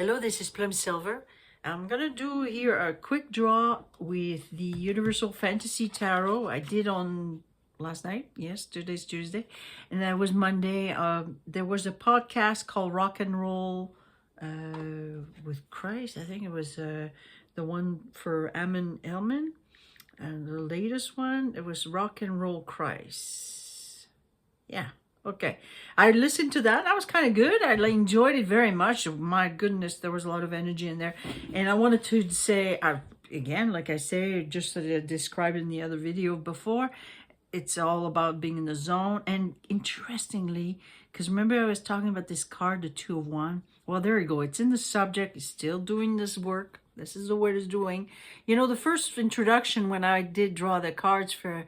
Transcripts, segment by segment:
Hello, this is Plum Silver. I'm gonna do here a quick draw with the Universal Fantasy Tarot. I did on last night. Yes, today's Tuesday, and that was Monday. There was a podcast called Rock and Roll with Christ. I think it was the one for Ammon Hillman, and the latest one it was Rock and Roll Christ. Yeah. Okay, I listened to that. That was kind of good. I enjoyed it very much. My goodness, there was a lot of energy in there. And I wanted to say, again, like I say, just described in the other video before, it's all about being in the zone. And interestingly, because remember I was talking about this card, the Two of Wands? Well, there you go. It's in the subject. It's still doing this work. This is what it's doing. You know, the first introduction when I did draw the cards for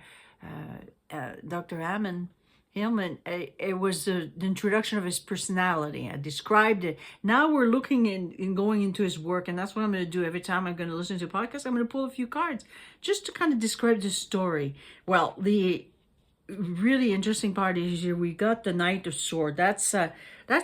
Dr. Ammon Hillman, it was the introduction of his personality. I described it. Now we're looking in going into his work, and that's what I'm going to do every time I'm going to listen to a podcast. I'm going to pull a few cards just to kind of describe the story. Well, the really interesting part is here we got the Knight of Swords. That's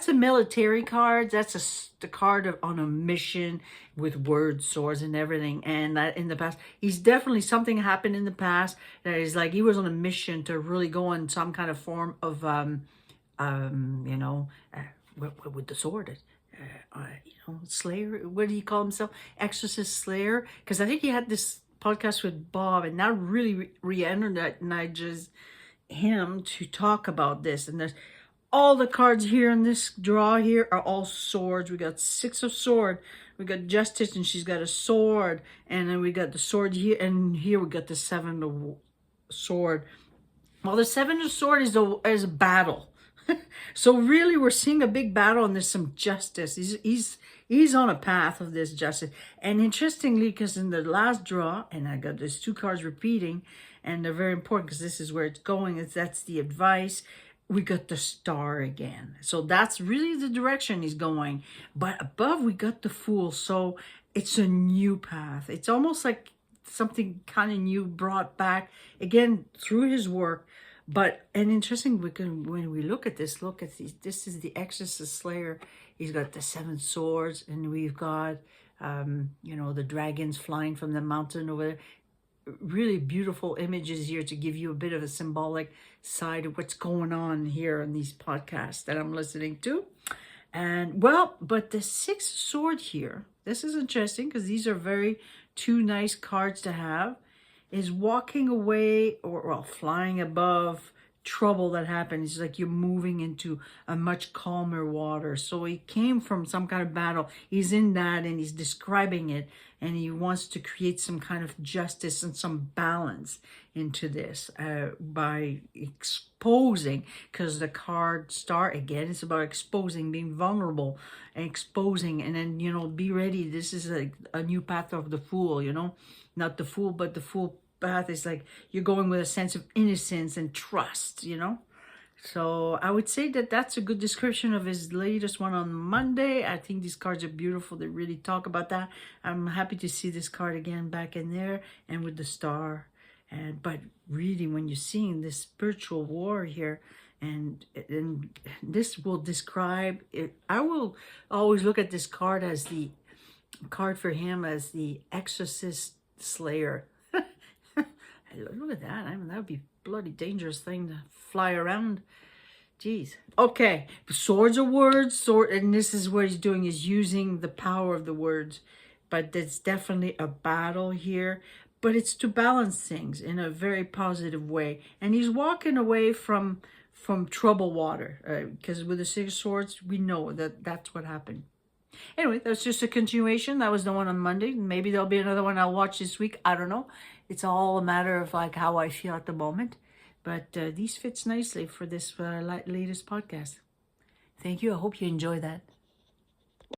a military card. That's the card on a mission with words, swords, and everything. And that in the past, he's definitely something happened in the past that is like he was on a mission to really go on some kind of form of with the sword. Slayer. What do you call himself? Exorcist Slayer. Because I think he had this podcast with Bob, and that really re-energized him to talk about this. And there's all the cards here in this draw here are all swords. We got Six of Swords. We got Justice, and she's got a sword. And then we got the sword here, and here we got the Seven of Sword. Well, the Seven of Sword is a battle. So really, we're seeing a big battle, and there's some justice. He's on a path of this justice. And interestingly, because in the last draw, and I got these two cards repeating, and they're very important because this is where it's going. That's the advice. We got the Star again. So that's really the direction he's going. But above, we got the Fool. So it's a new path. It's almost like something kind of new brought back, again, through his work. And interesting, when we look at these. This is the Exorcist Slayer. He's got the Seven Swords, and we've got, the dragons flying from the mountain over there. Really beautiful images here to give you a bit of a symbolic side of what's going on here in these podcasts that I'm listening to. And but the Six of Swords here, this is interesting because these are two nice cards to have, is walking away or flying above trouble that happened. It's like you're moving into a much calmer water. So he came from some kind of battle. He's in that, and he's describing it, and he wants to create some kind of justice and some balance into this by exposing, because the card Star, again, it's about exposing, being vulnerable and exposing, and then, be ready. This is a new path of the Fool, not the Fool, but the Fool path is like you're going with a sense of innocence and trust, So I would say that that's a good description of his latest one on Monday. I think these cards are beautiful. They really talk about that. I'm happy to see this card again back in there, and with the Star. But really, when you're seeing this spiritual war here, and this will describe it. I will always look at this card as the card for him as the Exorcist Slayer. Look at that. I mean, that would be a bloody dangerous thing to fly around. Jeez. Okay. Swords are words. And this is what he's doing, is using the power of the words. But there's definitely a battle here. But it's to balance things in a very positive way. And he's walking away from troubled water. Because with the Six of Swords, we know that that's what happened. Anyway, that's just a continuation. That was the one on Monday. Maybe there'll be another one I'll watch this week. I don't know. It's all a matter of how I feel at the moment. But these fits nicely for this latest podcast. Thank you. I hope you enjoy that.